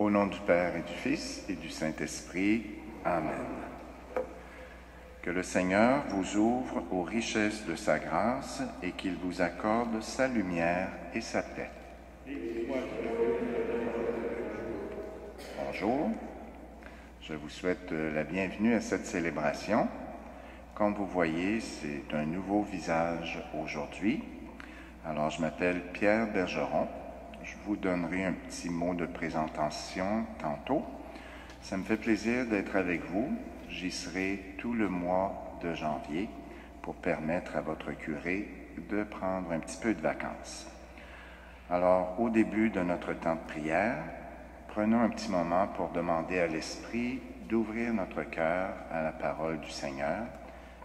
Au nom du Père et du Fils et du Saint-Esprit. Amen. Que le Seigneur vous ouvre aux richesses de sa grâce et qu'il vous accorde sa lumière et sa paix. Bonjour, je vous souhaite la bienvenue à cette célébration. Comme vous voyez, c'est un nouveau visage aujourd'hui. Alors, je m'appelle Pierre Bergeron. Je vous donnerai un petit mot de présentation tantôt. Ça me fait plaisir d'être avec vous. J'y serai tout le mois de janvier pour permettre à votre curé de prendre un petit peu de vacances. Alors, au début de notre temps de prière, prenons un petit moment pour demander à l'Esprit d'ouvrir notre cœur à la parole du Seigneur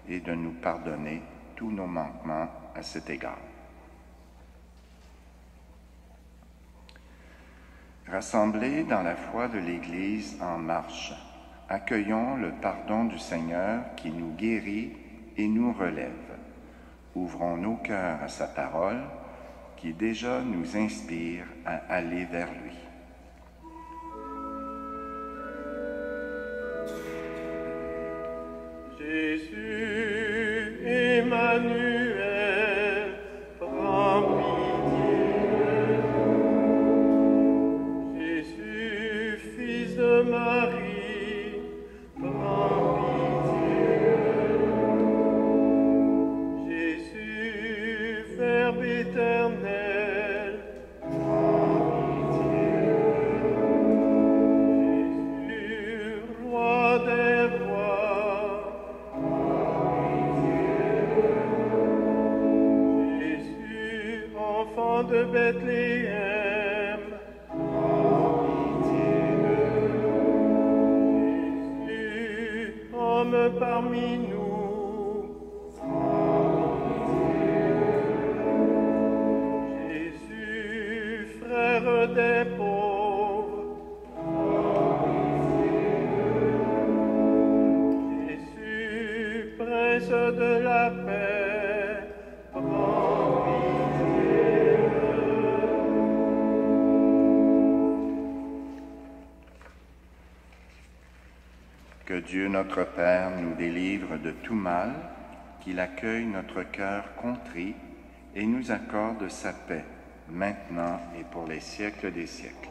et de nous pardonner tous nos manquements à cet égard. Rassemblés dans la foi de l'Église en marche, accueillons le pardon du Seigneur qui nous guérit et nous relève. Ouvrons nos cœurs à sa parole qui déjà nous inspire à aller vers lui. Jésus, Emmanuel, prends pitié. Jésus, Fils de Marie, prends pitié. Jésus, Verbe éternel, Bethléem. Jésus, homme parmi nous. Jésus, frère des pauvres. Jésus, prince de la paix. Prends pitié de Que Dieu notre Père nous délivre de tout mal, qu'il accueille notre cœur contrit et nous accorde sa paix, maintenant et pour les siècles des siècles.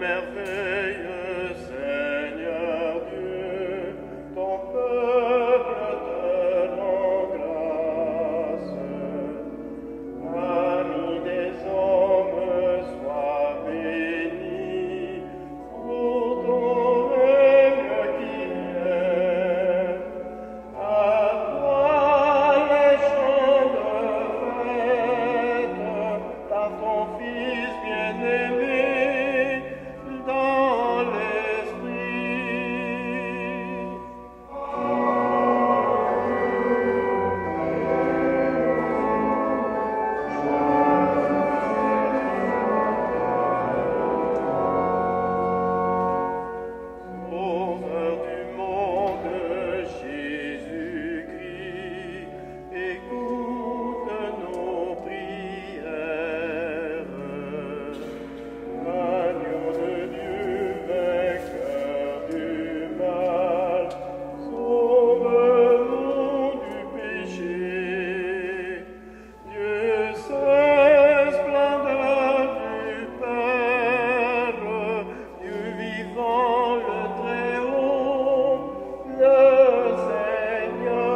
merveilleux Seigneur Dieu, ton peuple te rend grâce. Ami des hommes, sois béni pour ton règne qui vient. À toi les chants de fête, par ton Fils bien-aimé. Dans l'esprit. Sauveur du monde, Jésus-Christ, écoute nos prières. Agneau de Dieu, vainqueur du mal, sauve-nous du péché. Dieu saint, splendeur du Père, Dieu vivant, le Très-Haut, le Seigneur.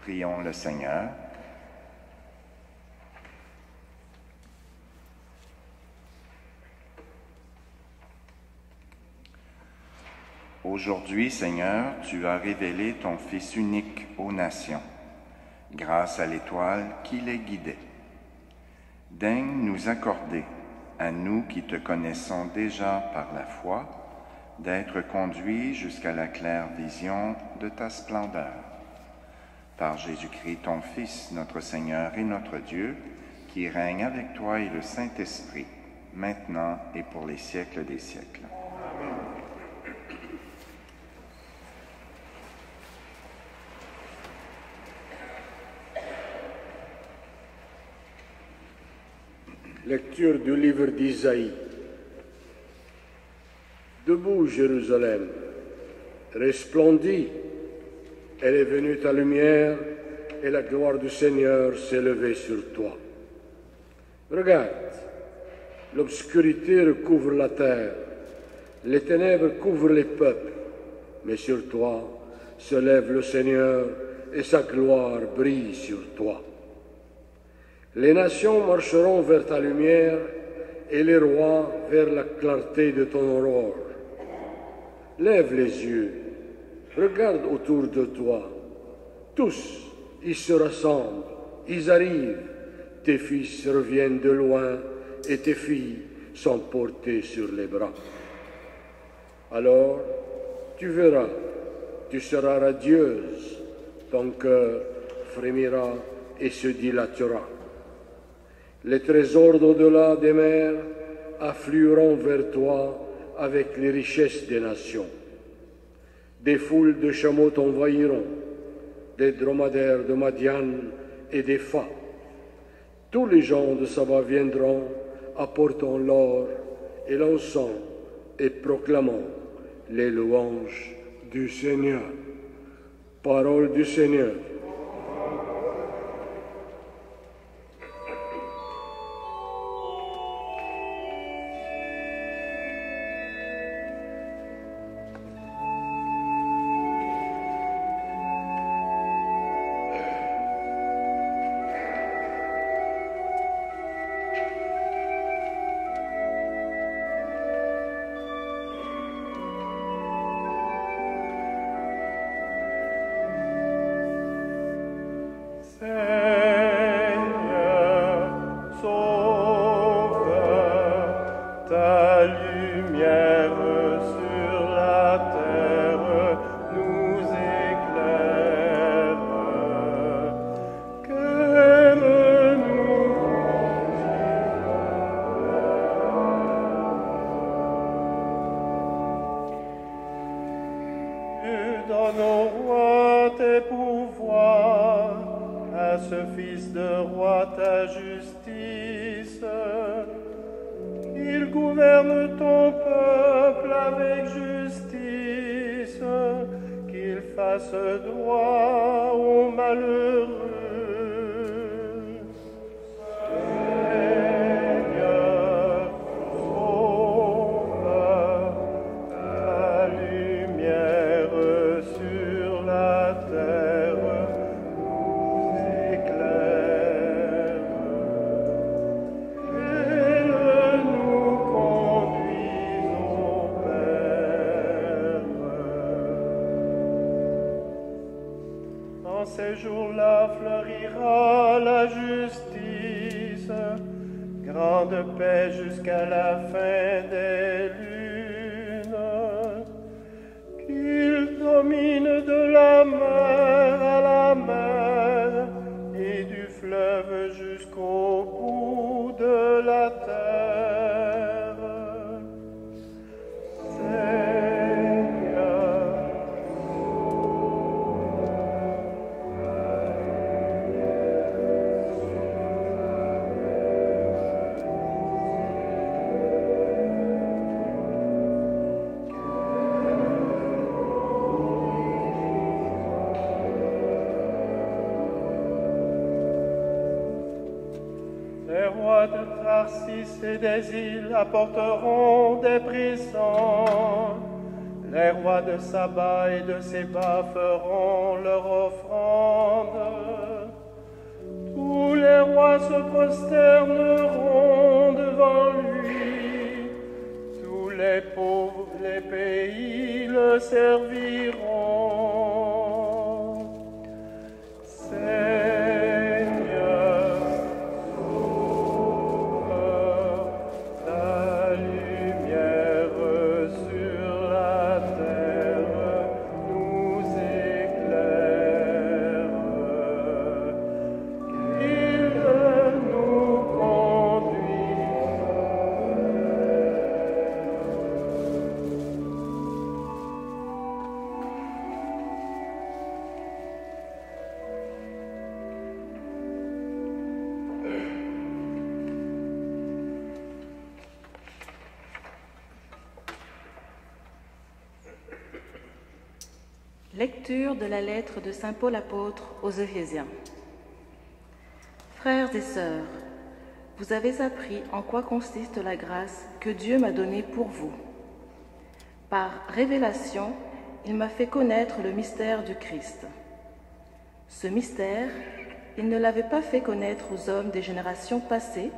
Prions le Seigneur. Aujourd'hui, Seigneur, tu as révélé ton Fils unique aux nations, grâce à l'étoile qui les guidait. Daigne nous accorder, à nous qui te connaissons déjà par la foi, d'être conduits jusqu'à la claire vision de ta splendeur. Par Jésus-Christ, ton Fils, notre Seigneur et notre Dieu, qui règne avec toi et le Saint-Esprit, maintenant et pour les siècles des siècles. Lecture du livre d'Isaïe. Debout, Jérusalem, resplendis, elle est venue ta lumière, et la gloire du Seigneur s'est levée sur toi. Regarde, l'obscurité recouvre la terre, les ténèbres couvrent les peuples, mais sur toi se lève le Seigneur, et sa gloire brille sur toi. Les nations marcheront vers ta lumière, et les rois vers la clarté de ton aurore. Lève les yeux, regarde autour de toi. Tous, ils se rassemblent, ils arrivent. Tes fils reviennent de loin, et tes filles sont portées sur les bras. Alors, tu verras, tu seras radieuse, ton cœur frémira et se dilatera. Les trésors d'au-delà des mers afflueront vers toi avec les richesses des nations. Des foules de chameaux t'envahiront, des dromadaires de Madian et des phas. Tous les gens de Saba viendront, apportant l'or et l'encens et proclamant les louanges du Seigneur. Parole du Seigneur. Donne au roi tes pouvoirs, à ce fils de roi ta justice. Il gouverne ton peuple avec justice, qu'il fasse droit aux malheureux. Ces jours-là fleurira la justice, grande paix jusqu'à la fin des lunes. Qu'il domine de la mer à la mer et du fleuve jusqu'au bout de la terre. Les rois de Tarsis et des îles apporteront des présents. Les rois de Saba et de Séba feront leur offrande. Tous les rois se prosterneront devant lui. Tous les pauvres des pays le serviront. Lecture de la lettre de saint Paul apôtre aux Éphésiens. Frères et sœurs, vous avez appris en quoi consiste la grâce que Dieu m'a donnée pour vous. Par révélation, il m'a fait connaître le mystère du Christ. Ce mystère, il ne l'avait pas fait connaître aux hommes des générations passées,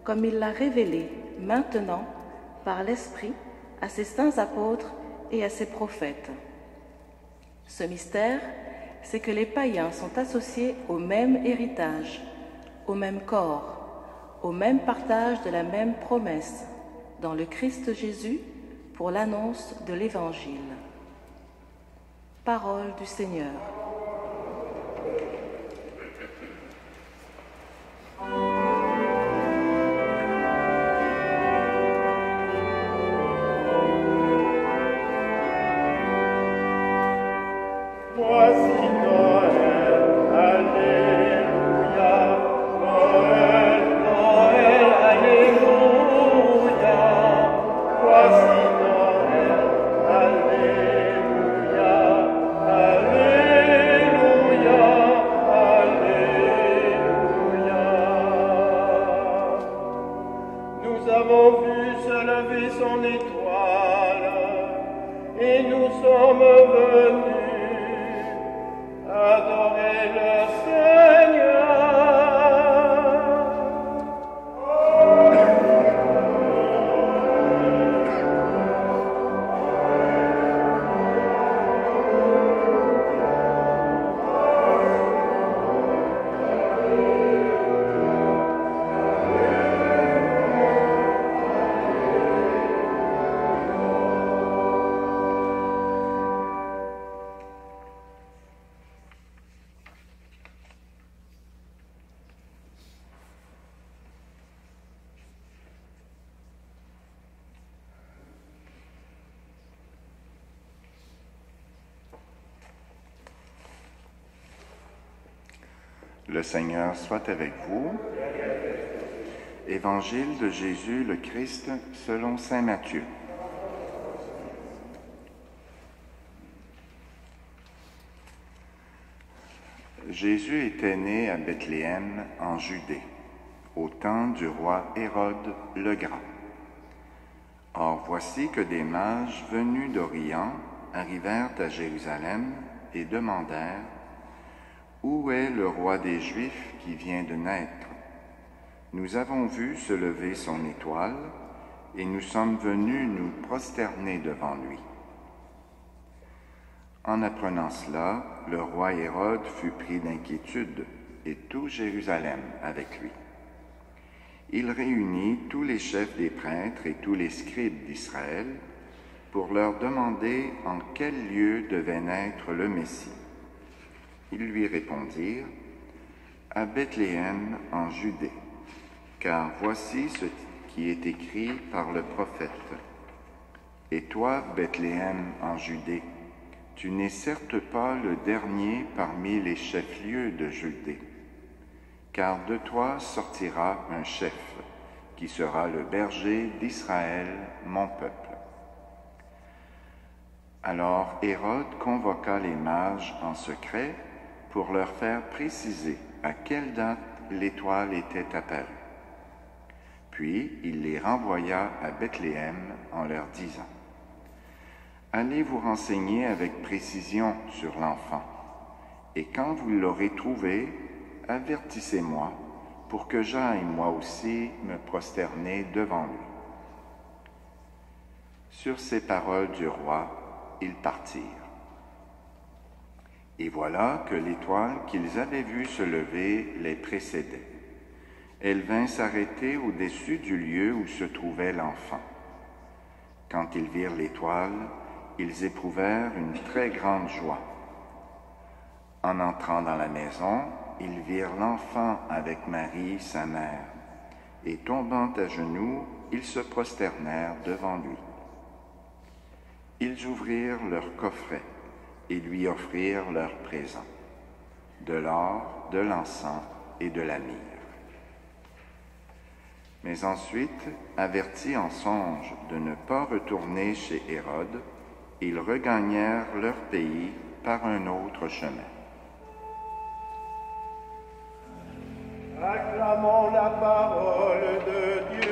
comme il l'a révélé maintenant par l'Esprit à ses saints apôtres et à ses prophètes. Ce mystère, c'est que les païens sont associés au même héritage, au même corps, au même partage de la même promesse, dans le Christ Jésus, pour l'annonce de l'Évangile. Parole du Seigneur. Voici Noël, Alléluia, Noël. avons vu se lever son étoile, et nous sommes venus adorer le Seigneur. Le Seigneur soit avec vous. Évangile de Jésus le Christ selon saint Matthieu. Jésus était né à Bethléem en Judée, au temps du roi Hérode le Grand. Or voici que des mages venus d'Orient arrivèrent à Jérusalem et demandèrent: Où est le roi des Juifs qui vient de naître? Nous avons vu se lever son étoile, et nous sommes venus nous prosterner devant lui. En apprenant cela, le roi Hérode fut pris d'inquiétude, et tout Jérusalem avec lui. Il réunit tous les chefs des prêtres et tous les scribes d'Israël pour leur demander en quel lieu devait naître le Messie. Ils lui répondirent: À Bethléem en Judée, car voici ce qui est écrit par le prophète. Et toi, Bethléem en Judée, tu n'es certes pas le dernier parmi les chefs-lieux de Judée, car de toi sortira un chef, qui sera le berger d'Israël, mon peuple. Alors Hérode convoqua les mages en secret pour leur faire préciser à quelle date l'étoile était apparue. Puis il les renvoya à Bethléem en leur disant: Allez vous renseigner avec précision sur l'enfant, et quand vous l'aurez trouvé, avertissez-moi pour que j'aille moi aussi me prosterner devant lui. Sur ces paroles du roi, ils partirent. Et voilà que l'étoile qu'ils avaient vue se lever les précédait. Elle vint s'arrêter au-dessus du lieu où se trouvait l'enfant. Quand ils virent l'étoile, ils éprouvèrent une très grande joie. En entrant dans la maison, ils virent l'enfant avec Marie, sa mère, et tombant à genoux, ils se prosternèrent devant lui. Ils ouvrirent leur coffret et lui offrirent leurs présents, de l'or, de l'encens et de la myrrhe. Mais ensuite, avertis en songe de ne pas retourner chez Hérode, ils regagnèrent leur pays par un autre chemin. Acclamons la parole de Dieu.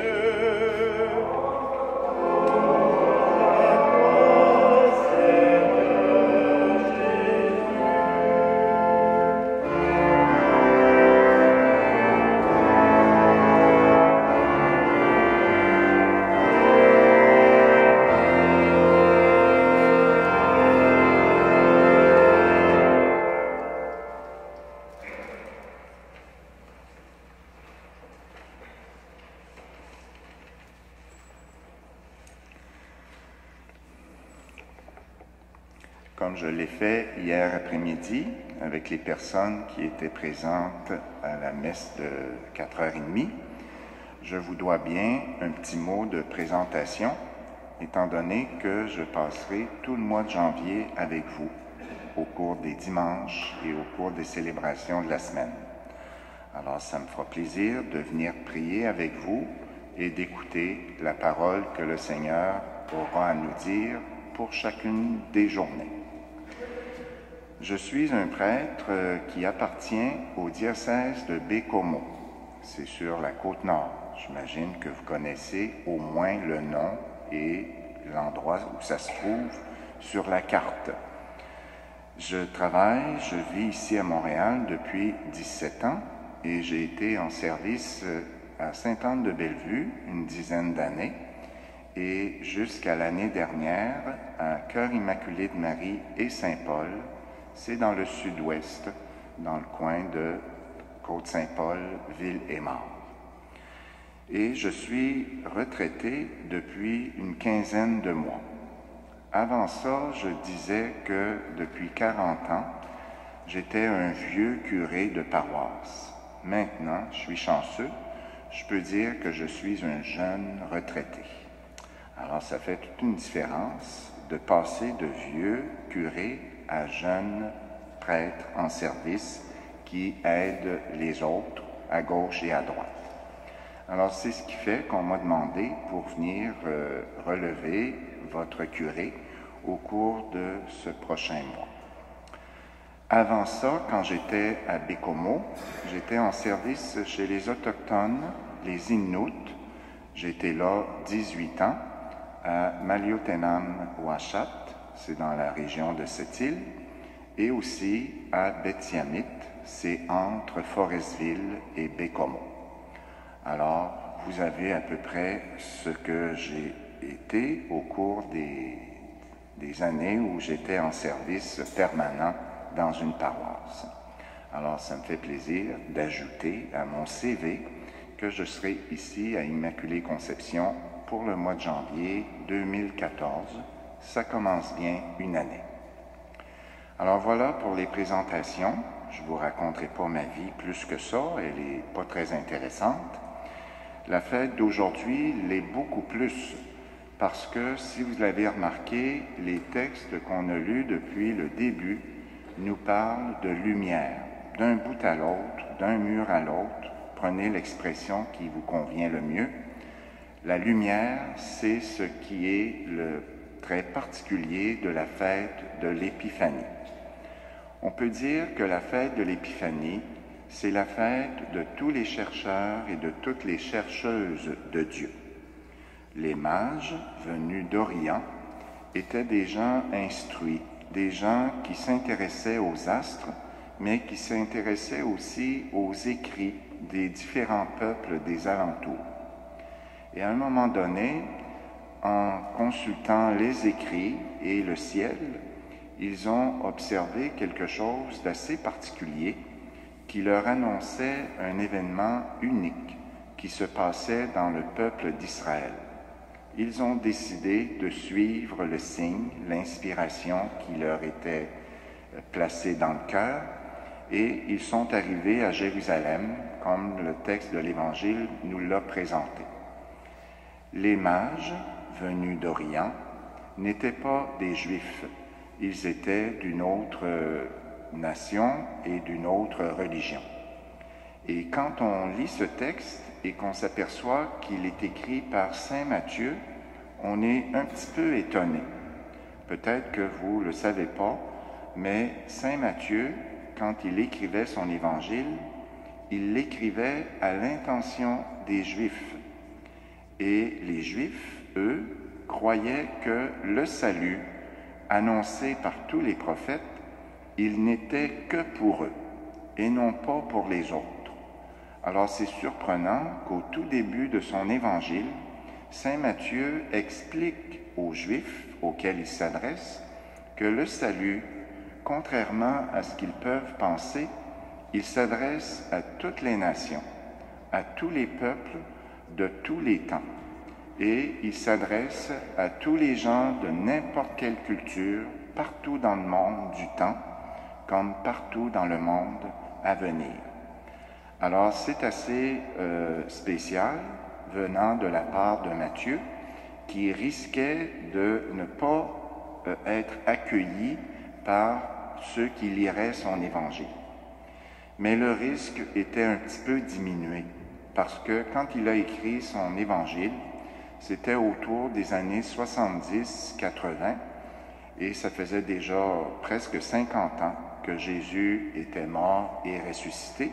Comme je l'ai fait hier après-midi avec les personnes qui étaient présentes à la messe de 4h30, je vous dois bien un petit mot de présentation, étant donné que je passerai tout le mois de janvier avec vous au cours des dimanches et au cours des célébrations de la semaine. Alors, ça me fera plaisir de venir prier avec vous et d'écouter la parole que le Seigneur aura à nous dire pour chacune des journées. Je suis un prêtre qui appartient au diocèse de Bécomo c'est sur la côte nord. J'imagine que vous connaissez au moins le nom et l'endroit où ça se trouve sur la carte. Je vis ici à Montréal depuis 17 ans et j'ai été en service à Sainte-Anne-de-Bellevue une dizaine d'années et jusqu'à l'année dernière à Cœur Immaculé de Marie et Saint-Paul, c'est dans le sud-ouest, dans le coin de Côte-Saint-Paul, Ville-et-Mort. Et je suis retraité depuis une quinzaine de mois. Avant ça, je disais que depuis 40 ans, j'étais un vieux curé de paroisse. Maintenant, je suis chanceux, je peux dire que je suis un jeune retraité. Alors, ça fait toute une différence de passer de vieux curé à jeune prêtre en service qui aide les autres à gauche et à droite. Alors, c'est ce qui fait qu'on m'a demandé pour venir relever votre curé au cours de ce prochain mois. Avant ça, quand j'étais à Bécomo, j'étais en service chez les Autochtones, les Inuits. J'étais là 18 ans, à Maliotenam-Ouachat, c'est dans la région de cette île, et aussi à Betziamit, c'est entre Forestville et Bécomo. Alors, vous avez à peu près ce que j'ai été au cours des années où j'étais en service permanent dans une paroisse. Alors, ça me fait plaisir d'ajouter à mon CV que je serai ici à Immaculée Conception pour le mois de janvier 2014. Ça commence bien une année. Alors voilà pour les présentations. Je ne vous raconterai pas ma vie plus que ça, elle n'est pas très intéressante. La fête d'aujourd'hui l'est beaucoup plus, parce que si vous l'avez remarqué, les textes qu'on a lus depuis le début nous parlent de lumière, d'un bout à l'autre, d'un mur à l'autre. Prenez l'expression qui vous convient le mieux. La lumière, c'est ce qui est le trait particulier de la fête de l'Épiphanie. On peut dire que la fête de l'Épiphanie, c'est la fête de tous les chercheurs et de toutes les chercheuses de Dieu. Les mages venus d'Orient étaient des gens instruits, des gens qui s'intéressaient aux astres, mais qui s'intéressaient aussi aux écrits des différents peuples des alentours. Et à un moment donné, en consultant les écrits et le ciel, ils ont observé quelque chose d'assez particulier qui leur annonçait un événement unique qui se passait dans le peuple d'Israël. Ils ont décidé de suivre le signe, l'inspiration qui leur était placée dans le cœur, et ils sont arrivés à Jérusalem, comme le texte de l'Évangile nous l'a présenté. Les mages, venus d'Orient, n'étaient pas des Juifs. Ils étaient d'une autre nation et d'une autre religion. Et quand on lit ce texte et qu'on s'aperçoit qu'il est écrit par saint Matthieu, on est un petit peu étonné. Peut-être que vous ne le savez pas, mais saint Matthieu, quand il écrivait son évangile, il l'écrivait à l'intention des Juifs. Et les Juifs, eux, croyaient que le salut, annoncé par tous les prophètes, il n'était que pour eux, et non pas pour les autres. Alors c'est surprenant qu'au tout début de son évangile, saint Matthieu explique aux Juifs auxquels il s'adresse que le salut, contrairement à ce qu'ils peuvent penser, il s'adresse à toutes les nations, à tous les peuples de tous les temps. Et il s'adresse à tous les gens de n'importe quelle culture, partout dans le monde du temps, comme partout dans le monde à venir. Alors c'est assez spécial venant de la part de Matthieu, qui risquait de ne pas être accueilli par ceux qui liraient son évangile. Mais le risque était un petit peu diminué, parce que quand il a écrit son évangile, c'était autour des années 70-80, et ça faisait déjà presque 50 ans que Jésus était mort et ressuscité.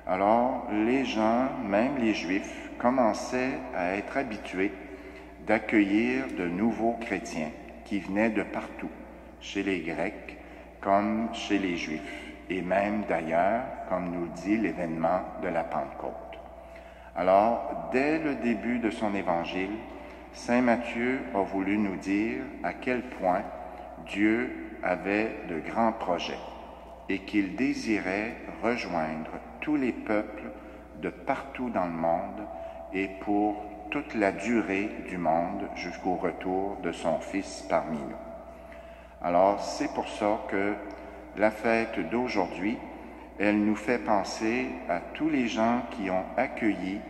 Alors les gens, même les Juifs, commençaient à être habitués d'accueillir de nouveaux chrétiens qui venaient de partout, chez les Grecs comme chez les Juifs, et même d'ailleurs, comme nous le dit l'événement de la Pentecôte. Alors, dès le début de son évangile, Saint Matthieu a voulu nous dire à quel point Dieu avait de grands projets et qu'il désirait rejoindre tous les peuples de partout dans le monde et pour toute la durée du monde jusqu'au retour de son Fils parmi nous. Alors, c'est pour ça que la fête d'aujourd'hui, elle nous fait penser à tous les gens qui ont accueilli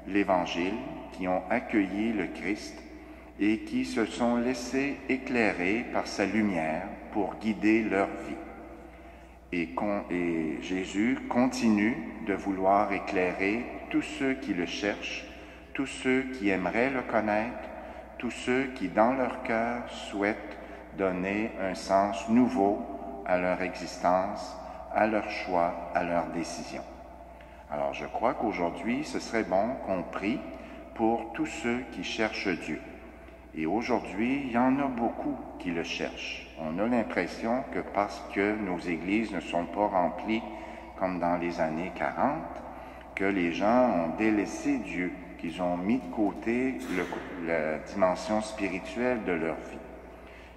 l'Évangile, qui ont accueilli le Christ et qui se sont laissés éclairer par sa lumière pour guider leur vie. Et Jésus continue de vouloir éclairer tous ceux qui le cherchent, tous ceux qui aimeraient le connaître, tous ceux qui, dans leur cœur, souhaitent donner un sens nouveau à leur existence, à leur choix, à leurs décisions. Alors, je crois qu'aujourd'hui, ce serait bon qu'on prie pour tous ceux qui cherchent Dieu. Et aujourd'hui, il y en a beaucoup qui le cherchent. On a l'impression que parce que nos églises ne sont pas remplies comme dans les années 40, que les gens ont délaissé Dieu, qu'ils ont mis de côté la dimension spirituelle de leur vie.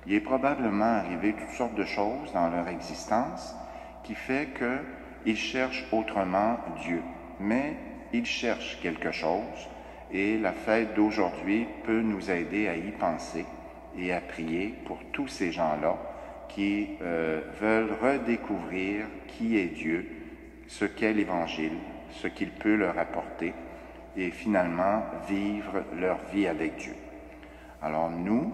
Il est probablement arrivé toutes sortes de choses dans leur existence qui fait qu'ils cherchent autrement Dieu. Mais ils cherchent quelque chose et la fête d'aujourd'hui peut nous aider à y penser et à prier pour tous ces gens-là qui veulent redécouvrir qui est Dieu, ce qu'est l'Évangile, ce qu'il peut leur apporter et finalement vivre leur vie avec Dieu. Alors nous,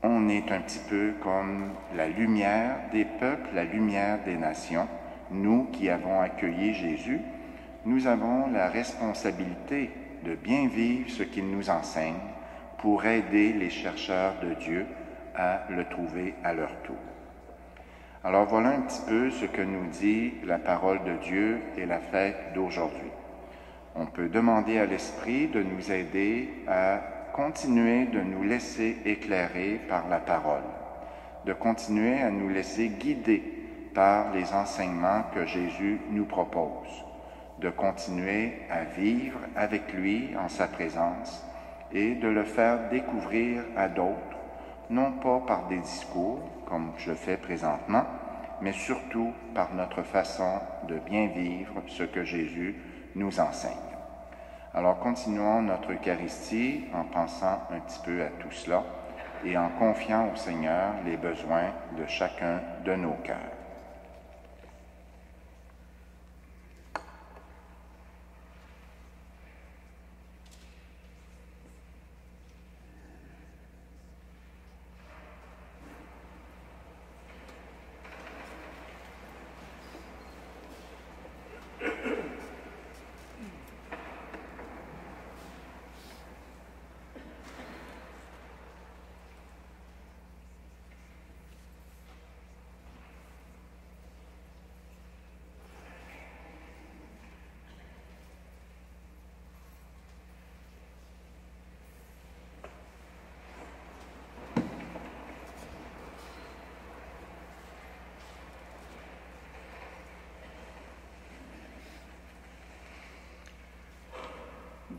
on est un petit peu comme la lumière des peuples, la lumière des nations. Nous qui avons accueilli Jésus, nous avons la responsabilité de bien vivre ce qu'il nous enseigne pour aider les chercheurs de Dieu à le trouver à leur tour. Alors voilà un petit peu ce que nous dit la parole de Dieu et la fête d'aujourd'hui. On peut demander à l'Esprit de nous aider à continuer de nous laisser éclairer par la parole, de continuer à nous laisser guider par les enseignements que Jésus nous propose, de continuer à vivre avec lui en sa présence et de le faire découvrir à d'autres, non pas par des discours, comme je fais présentement, mais surtout par notre façon de bien vivre ce que Jésus nous enseigne. Alors continuons notre Eucharistie en pensant un petit peu à tout cela et en confiant au Seigneur les besoins de chacun de nos cœurs.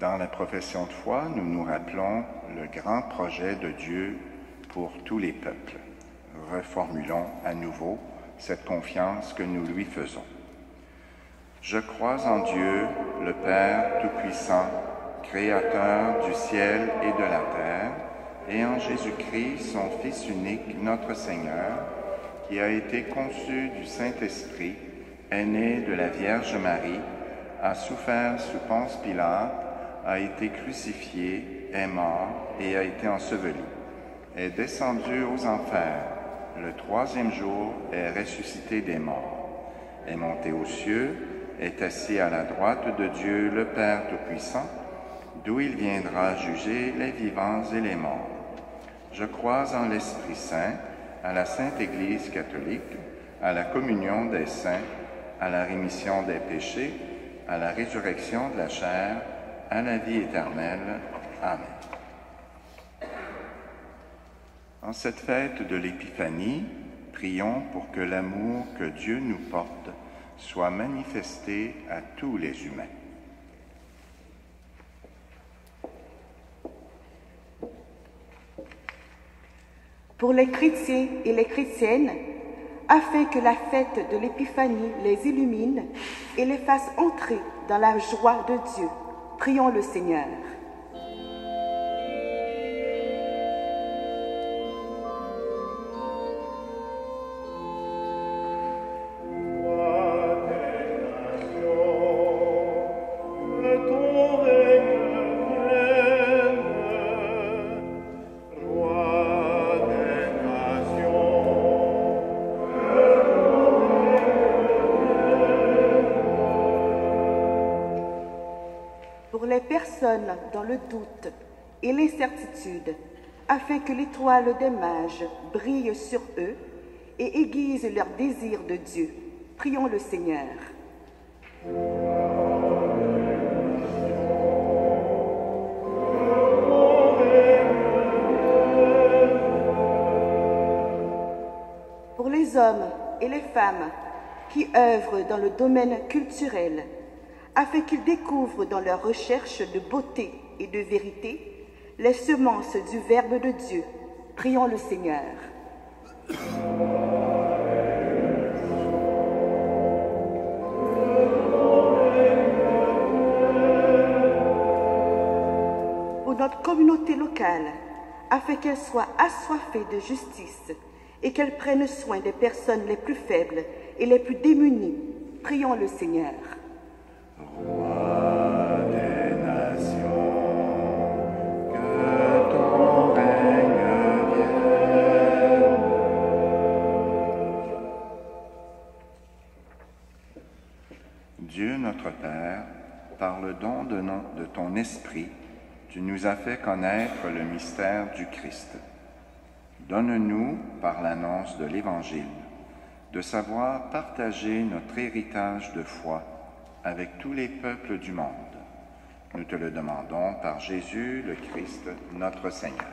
Dans la profession de foi, nous nous rappelons le grand projet de Dieu pour tous les peuples. Reformulons à nouveau cette confiance que nous lui faisons. Je crois en Dieu, le Père Tout-Puissant, Créateur du ciel et de la terre, et en Jésus-Christ, son Fils unique, notre Seigneur, qui a été conçu du Saint-Esprit, est né de la Vierge Marie, a souffert sous Ponce Pilate, a été crucifié, est mort et a été enseveli, est descendu aux enfers, le troisième jour est ressuscité des morts, est monté aux cieux, est assis à la droite de Dieu le Père Tout-Puissant, d'où il viendra juger les vivants et les morts. Je crois en l'Esprit Saint, à la Sainte Église catholique, à la communion des saints, à la rémission des péchés, à la résurrection de la chair, à la vie éternelle. Amen. En cette fête de l'Épiphanie, prions pour que l'amour que Dieu nous porte soit manifesté à tous les humains. Pour les chrétiens et les chrétiennes, afin que la fête de l'Épiphanie les illumine et les fasse entrer dans la joie de Dieu, prions le Seigneur. Dans le doute et l'incertitude, afin que l'étoile des mages brille sur eux et aiguise leur désir de Dieu. Prions le Seigneur. Pour les hommes et les femmes qui œuvrent dans le domaine culturel, afin qu'ils découvrent dans leur recherche de beauté et de vérité les semences du Verbe de Dieu. Prions le Seigneur. Pour notre communauté locale, afin qu'elle soit assoiffée de justice et qu'elle prenne soin des personnes les plus faibles et les plus démunies, prions le Seigneur. Roi des nations, que ton règne vienne. Dieu notre Père, par le don de ton Esprit, tu nous as fait connaître le mystère du Christ. Donne-nous, par l'annonce de l'Évangile, de savoir partager notre héritage de foi avec tous les peuples du monde. Nous te le demandons par Jésus le Christ, notre Seigneur.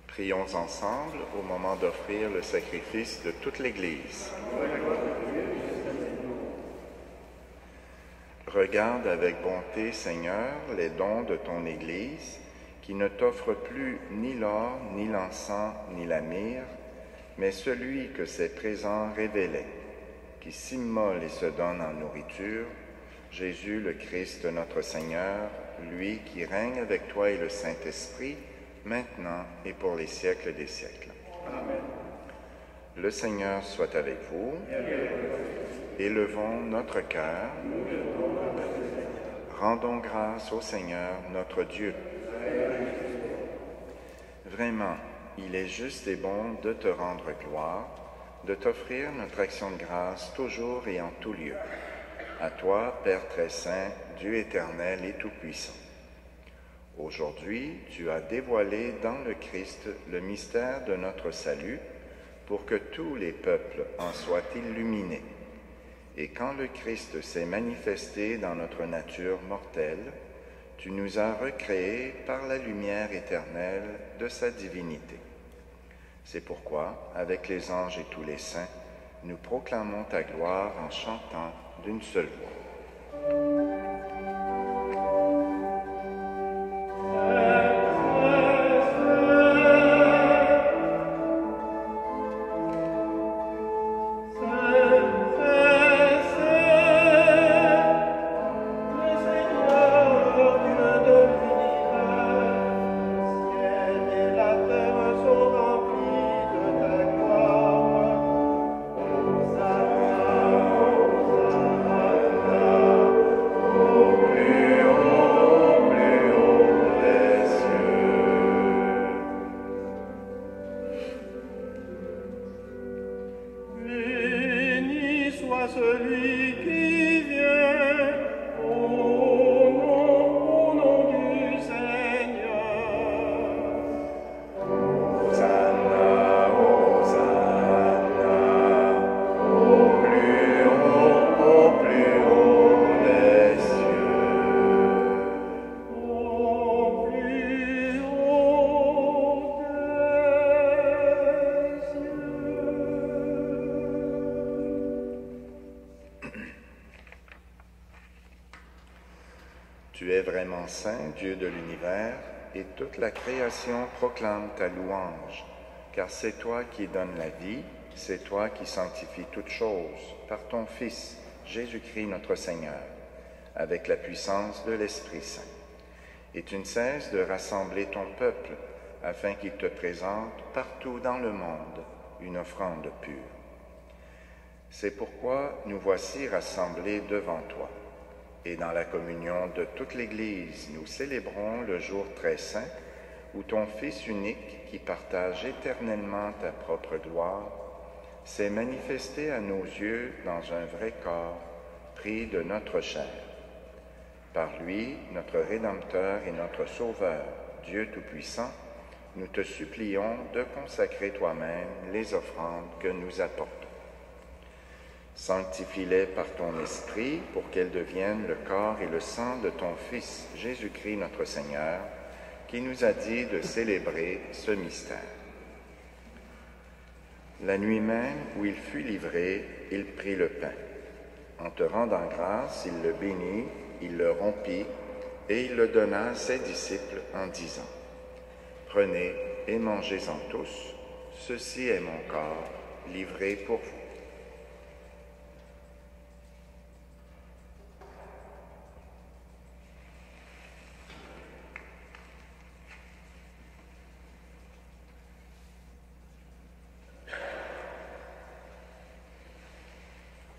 Prions ensemble au moment d'offrir le sacrifice de toute l'Église. Regarde avec bonté, Seigneur, les dons de ton Église, qui ne t'offre plus ni l'or, ni l'encens, ni la myrrhe, mais celui que ces présents révélaient, qui s'immole et se donne en nourriture, Jésus le Christ notre Seigneur, lui qui règne avec toi et le Saint-Esprit, maintenant et pour les siècles des siècles. Amen. Le Seigneur soit avec vous. Élevons notre cœur. Rendons grâce au Seigneur notre Dieu. Vraiment, il est juste et bon de te rendre gloire, de t'offrir notre action de grâce toujours et en tout lieu. À toi, Père très saint, Dieu éternel et tout-puissant. Aujourd'hui, tu as dévoilé dans le Christ le mystère de notre salut pour que tous les peuples en soient illuminés. Et quand le Christ s'est manifesté dans notre nature mortelle, tu nous as recréés par la lumière éternelle de sa divinité. C'est pourquoi, avec les anges et tous les saints, nous proclamons ta gloire en chantant d'une seule voix. Tu es vraiment saint, Dieu de l'univers, et toute la création proclame ta louange, car c'est toi qui donnes la vie, c'est toi qui sanctifies toutes choses par ton Fils, Jésus-Christ notre Seigneur, avec la puissance de l'Esprit Saint. Et tu ne cesses de rassembler ton peuple, afin qu'il te présente partout dans le monde une offrande pure. C'est pourquoi nous voici rassemblés devant toi. Et dans la communion de toute l'Église, nous célébrons le jour très saint où ton Fils unique, qui partage éternellement ta propre gloire, s'est manifesté à nos yeux dans un vrai corps, pris de notre chair. Par lui, notre Rédempteur et notre Sauveur, Dieu Tout-Puissant, nous te supplions de consacrer toi-même les offrandes que nous apportons. Sanctifie-les par ton Esprit pour qu'elles deviennent le corps et le sang de ton Fils, Jésus-Christ notre Seigneur, qui nous a dit de célébrer ce mystère. La nuit même où il fut livré, il prit le pain. En te rendant grâce, il le bénit, il le rompit et il le donna à ses disciples en disant : « Prenez et mangez-en tous, ceci est mon corps livré pour vous. »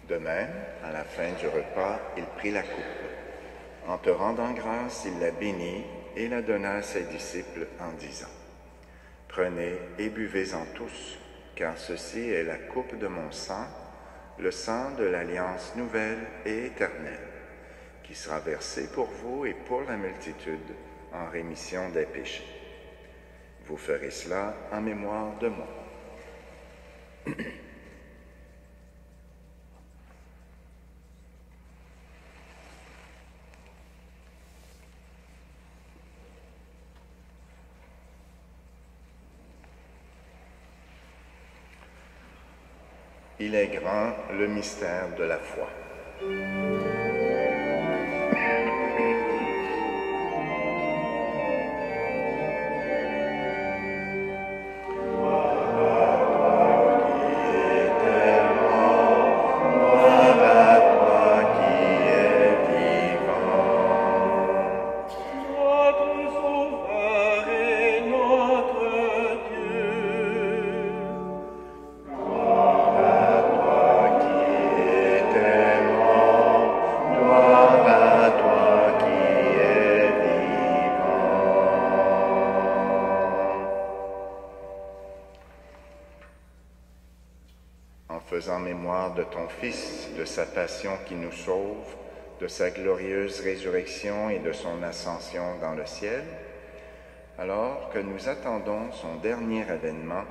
De même, à la fin du repas, il prit la coupe. En te rendant grâce, il la bénit et la donna à ses disciples en disant : « Prenez et buvez-en tous, car ceci est la coupe de mon sang, le sang de l'alliance nouvelle et éternelle, qui sera versé pour vous et pour la multitude en rémission des péchés. Vous ferez cela en mémoire de moi. » Il est grand le mystère de la foi. Gloire à toi, en mémoire de ton Fils, de sa passion qui nous sauve, de sa glorieuse résurrection et de son ascension dans le ciel, alors que nous attendons son dernier avènement,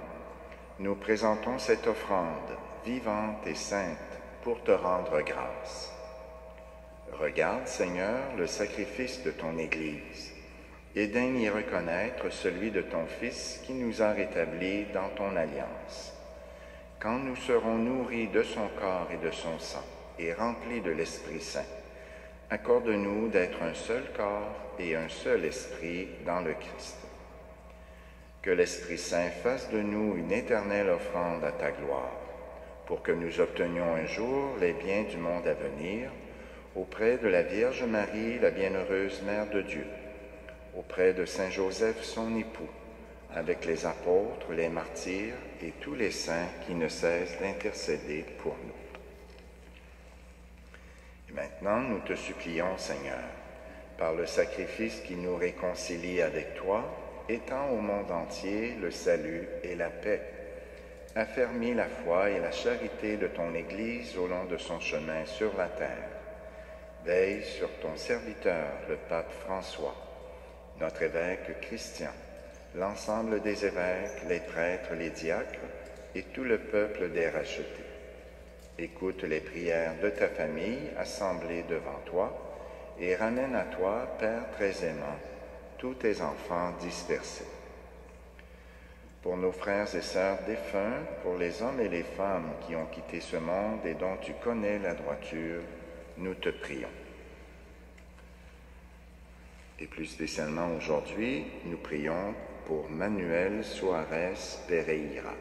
nous présentons cette offrande vivante et sainte pour te rendre grâce. Regarde, Seigneur, le sacrifice de ton Église et daigne y reconnaître celui de ton Fils qui nous a rétablis dans ton alliance. Quand nous serons nourris de son corps et de son sang et remplis de l'Esprit Saint, accorde-nous d'être un seul corps et un seul esprit dans le Christ. Que l'Esprit Saint fasse de nous une éternelle offrande à ta gloire, pour que nous obtenions un jour les biens du monde à venir, auprès de la Vierge Marie, la bienheureuse Mère de Dieu, auprès de Saint Joseph, son époux, avec les apôtres, les martyrs et tous les saints qui ne cessent d'intercéder pour nous. Et maintenant, nous te supplions, Seigneur, par le sacrifice qui nous réconcilie avec toi, étends au monde entier le salut et la paix. Affermis la foi et la charité de ton Église au long de son chemin sur la terre. Veille sur ton serviteur, le pape François, notre évêque Christian, l'ensemble des évêques, les prêtres, les diacres et tout le peuple des rachetés. Écoute les prières de ta famille assemblée devant toi et ramène à toi, Père très aimant, tous tes enfants dispersés. Pour nos frères et sœurs défunts, pour les hommes et les femmes qui ont quitté ce monde et dont tu connais la droiture, nous te prions. Et plus spécialement aujourd'hui, nous prions pour Manuel Suarez Pereira.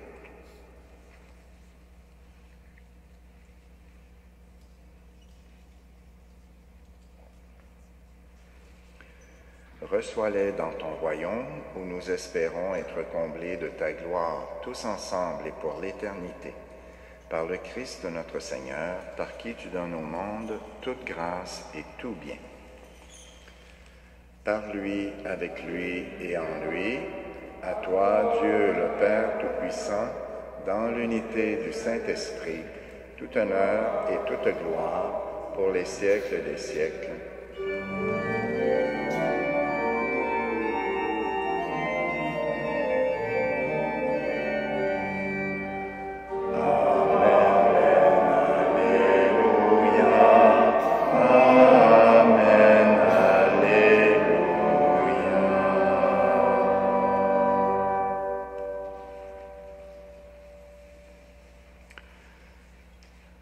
Reçois-les dans ton royaume où nous espérons être comblés de ta gloire tous ensemble et pour l'éternité. Par le Christ notre Seigneur, par qui tu donnes au monde toute grâce et tout bien. Par lui, avec lui et en lui, à toi, Dieu le Père Tout-Puissant, dans l'unité du Saint-Esprit, tout honneur et toute gloire pour les siècles des siècles.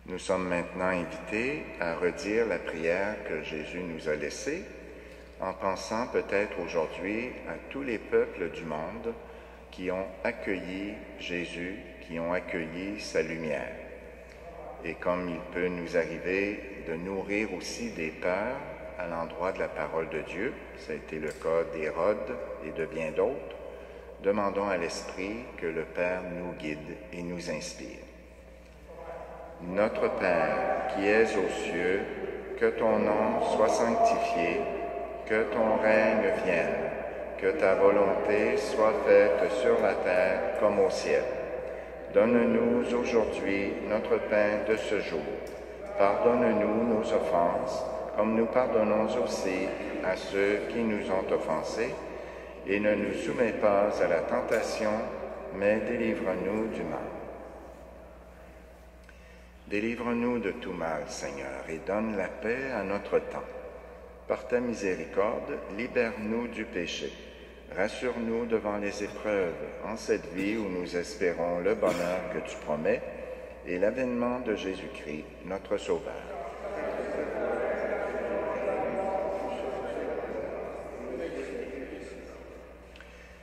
Nous sommes maintenant invités à redire la prière que Jésus nous a laissée, en pensant peut-être aujourd'hui à tous les peuples du monde qui ont accueilli Jésus, qui ont accueilli sa lumière. Et comme il peut nous arriver de nourrir aussi des peurs à l'endroit de la parole de Dieu, ça a été le cas d'Hérode et de bien d'autres, demandons à l'Esprit que le Père nous guide et nous inspire. Notre Père, qui es aux cieux, que ton nom soit sanctifié, que ton règne vienne, que ta volonté soit faite sur la terre comme au ciel. Donne-nous aujourd'hui notre pain de ce jour. Pardonne-nous nos offenses, comme nous pardonnons aussi à ceux qui nous ont offensés, et ne nous soumets pas à la tentation, mais délivre-nous du mal. Délivre-nous de tout mal, Seigneur, et donne la paix à notre temps. Par ta miséricorde, libère-nous du péché. Rassure-nous devant les épreuves, en cette vie où nous espérons le bonheur que tu promets et l'avènement de Jésus-Christ, notre Sauveur.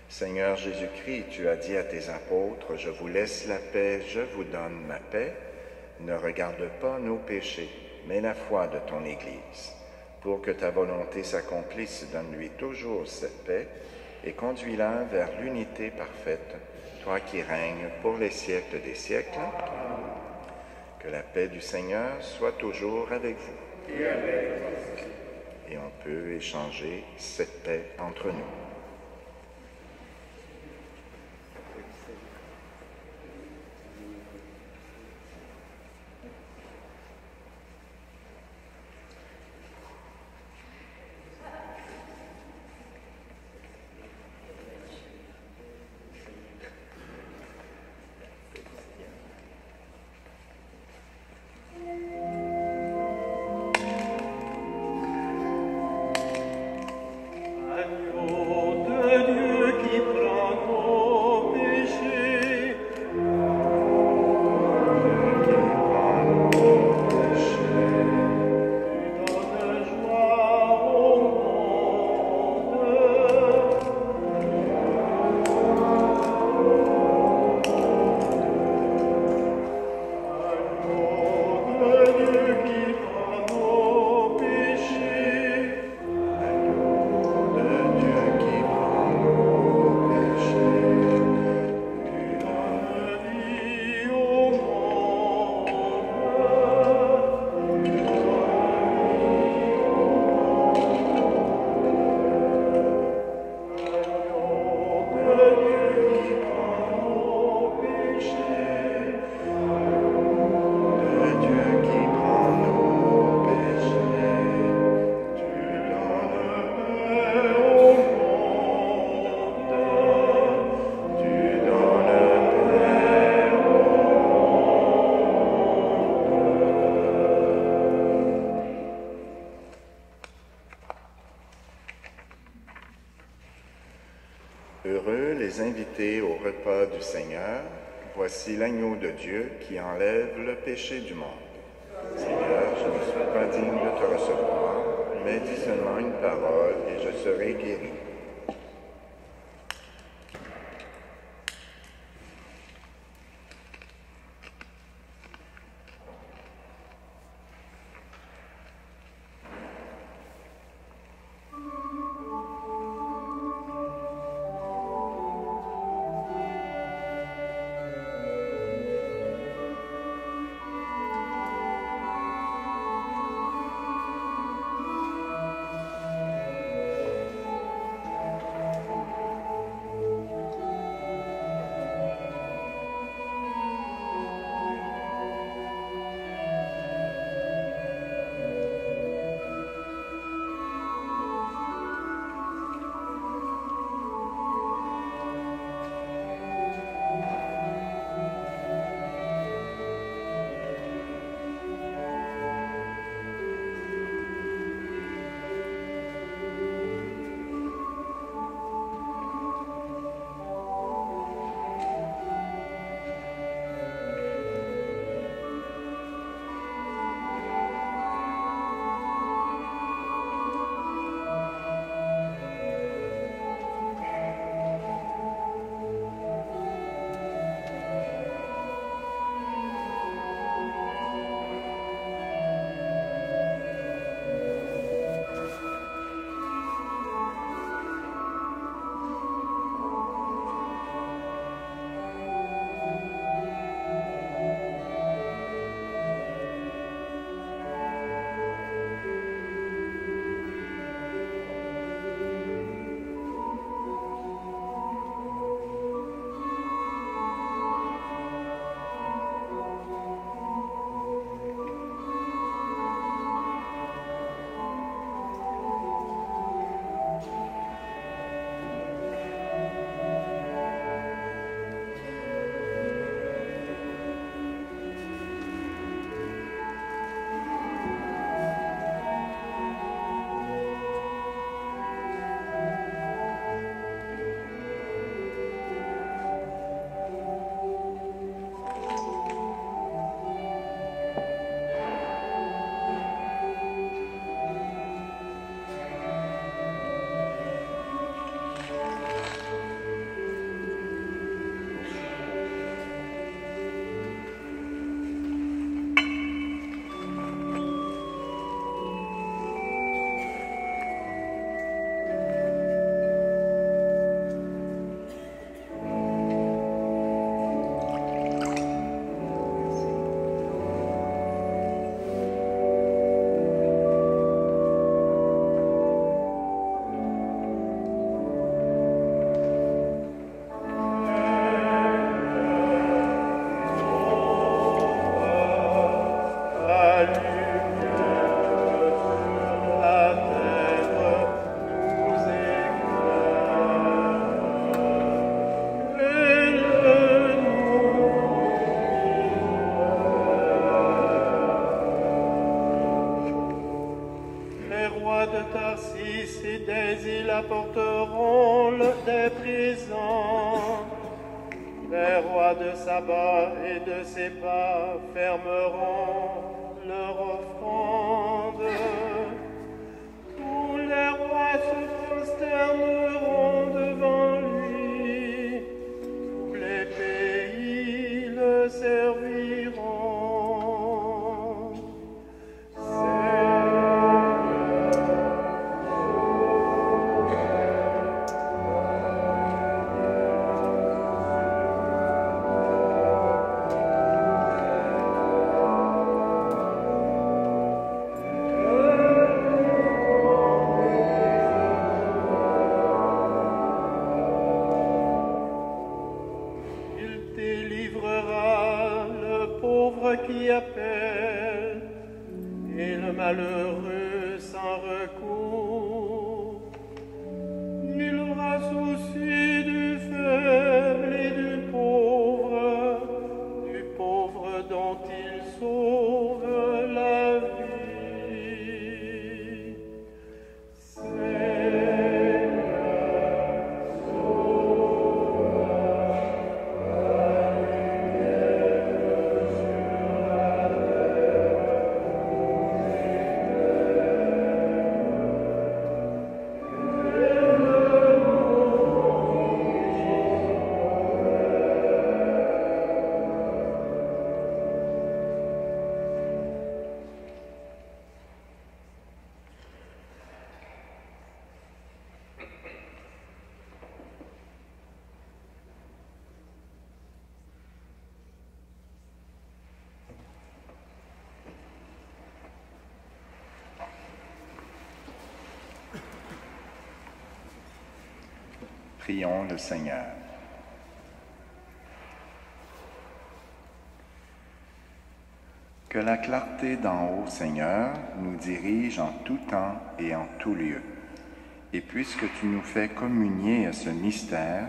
Seigneur Jésus-Christ, tu as dit à tes apôtres, « Je vous laisse la paix, je vous donne ma paix ». Ne regarde pas nos péchés, mais la foi de ton Église. Pour que ta volonté s'accomplisse, donne-lui toujours cette paix et conduis-la vers l'unité parfaite, toi qui règnes pour les siècles des siècles. Que la paix du Seigneur soit toujours avec vous. Et on peut échanger cette paix entre nous. les invités au repas du Seigneur. Voici l'agneau de Dieu qui enlève le péché du monde. Seigneur, je ne suis pas digne de te recevoir, mais dis seulement une parole et je serai guéri. apporteront des présents. Les rois de Saba et de Séba fermeront leur offrande. Tous les rois se prosterneront devant lui. Tous les pays le serviront. Qui appelle et le malheureux sans recours. Il aura souci du faible et du pauvre dont il sauve la vie. Seigneur, sauve. Prions le Seigneur. Que la clarté d'en haut, Seigneur, nous dirige en tout temps et en tout lieu. Et puisque tu nous fais communier à ce mystère,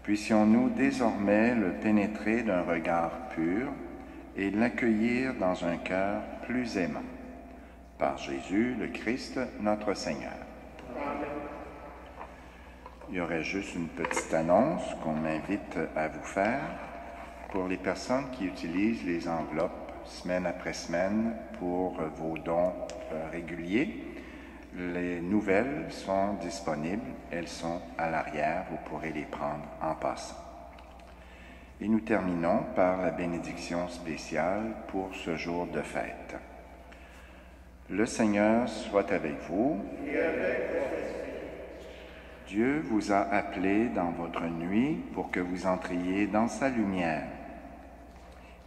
puissions-nous désormais le pénétrer d'un regard pur et l'accueillir dans un cœur plus aimant. Par Jésus, le Christ, notre Seigneur. Amen. Il y aurait juste une petite annonce qu'on m'invite à vous faire pour les personnes qui utilisent les enveloppes semaine après semaine pour vos dons réguliers. Les nouvelles sont disponibles, elles sont à l'arrière, vous pourrez les prendre en passant. Et nous terminons par la bénédiction spéciale pour ce jour de fête. Le Seigneur soit avec vous. Et avec votre esprit. Dieu vous a appelé dans votre nuit pour que vous entriez dans sa lumière.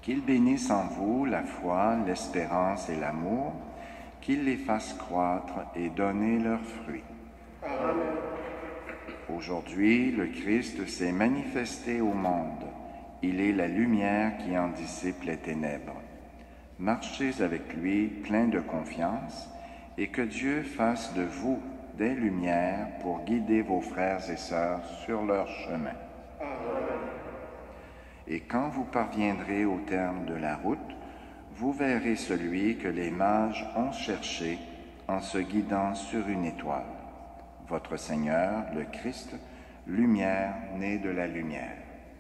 Qu'il bénisse en vous la foi, l'espérance et l'amour, qu'il les fasse croître et donner leurs fruits. Amen. Aujourd'hui, le Christ s'est manifesté au monde. Il est la lumière qui en dissipe les ténèbres. Marchez avec lui plein de confiance et que Dieu fasse de vous des lumières pour guider vos frères et sœurs sur leur chemin. Amen. Et quand vous parviendrez au terme de la route, vous verrez celui que les mages ont cherché en se guidant sur une étoile. Votre Seigneur, le Christ, lumière née de la lumière.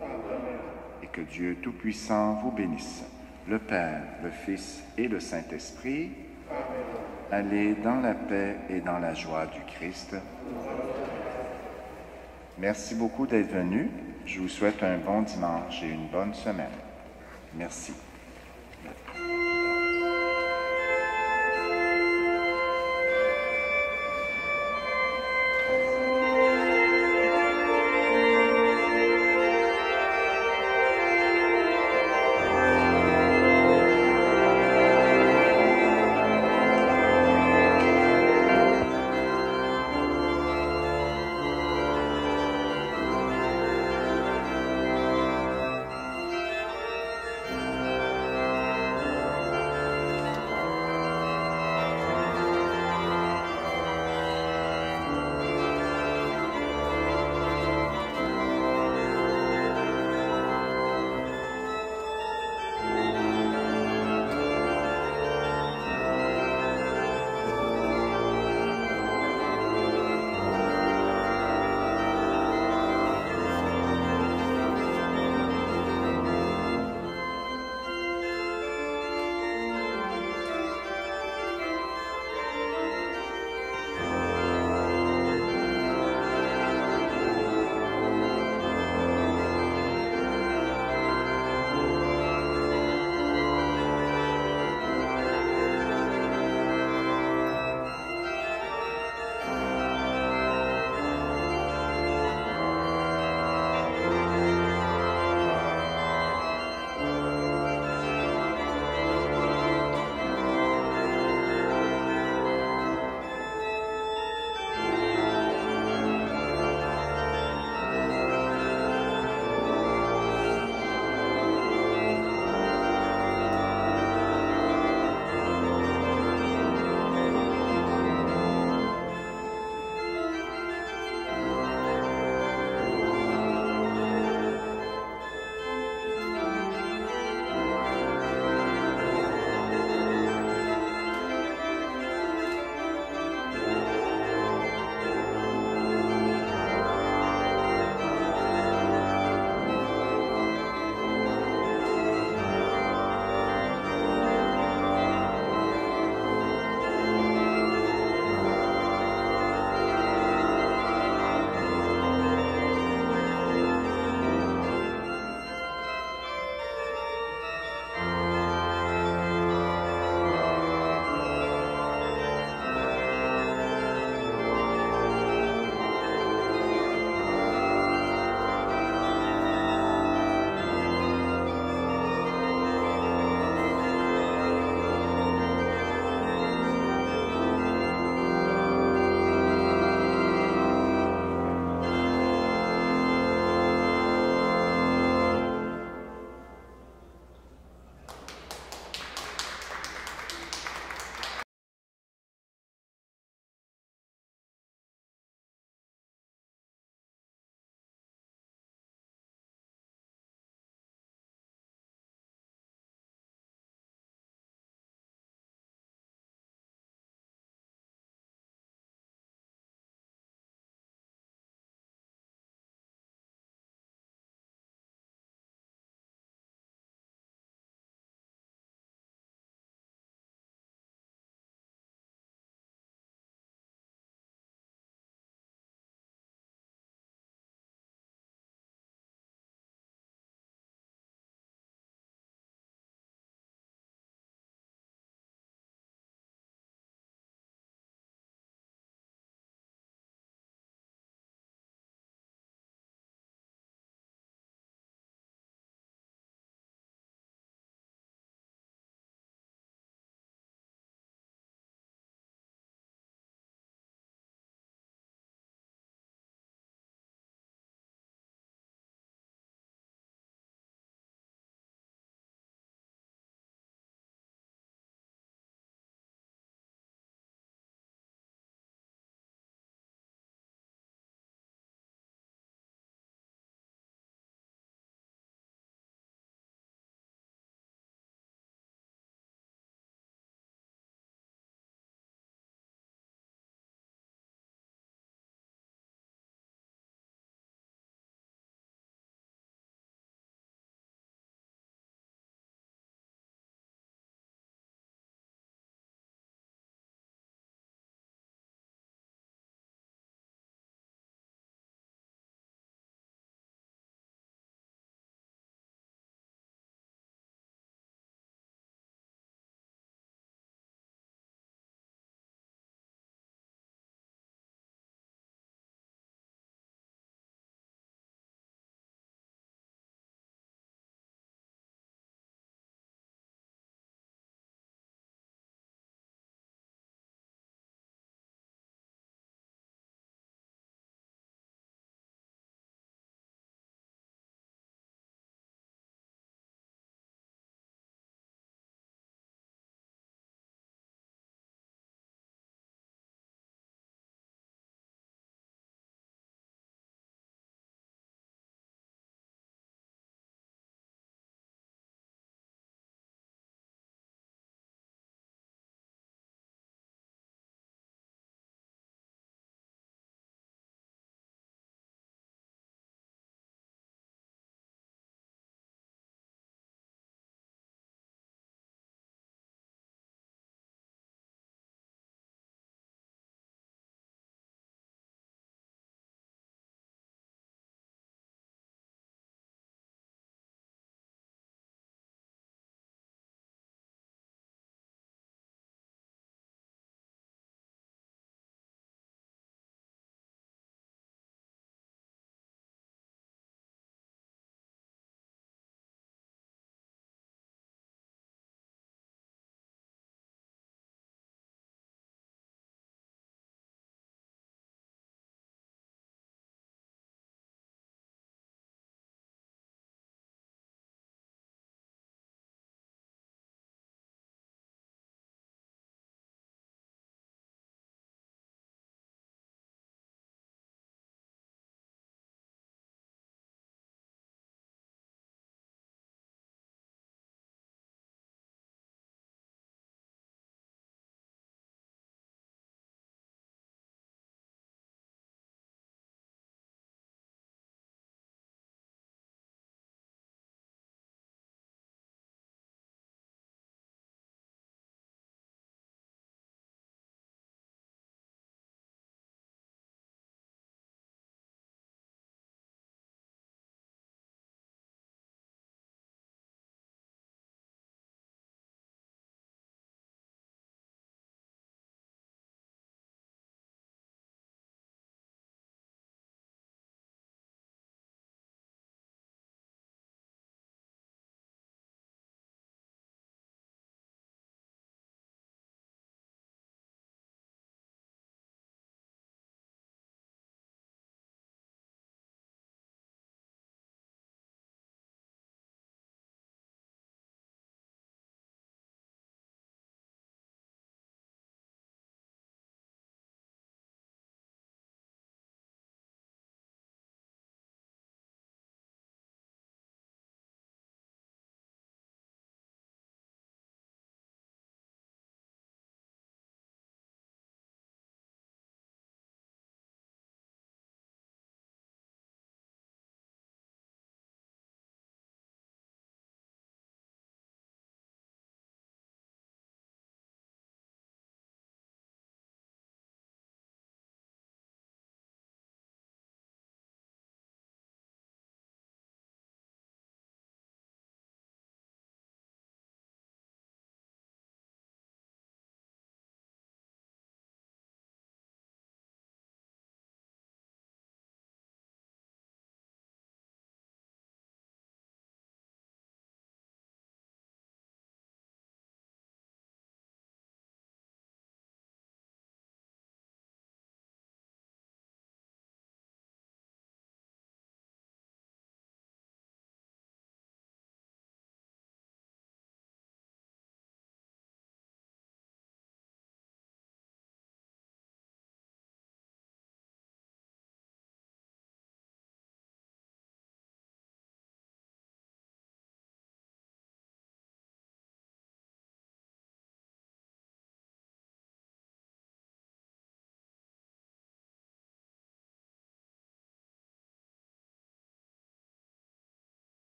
Amen. Et que Dieu Tout-Puissant vous bénisse, le Père, le Fils et le Saint-Esprit. Amen. Allez dans la paix et dans la joie du Christ. Merci beaucoup d'être venus. Je vous souhaite un bon dimanche et une bonne semaine. Merci.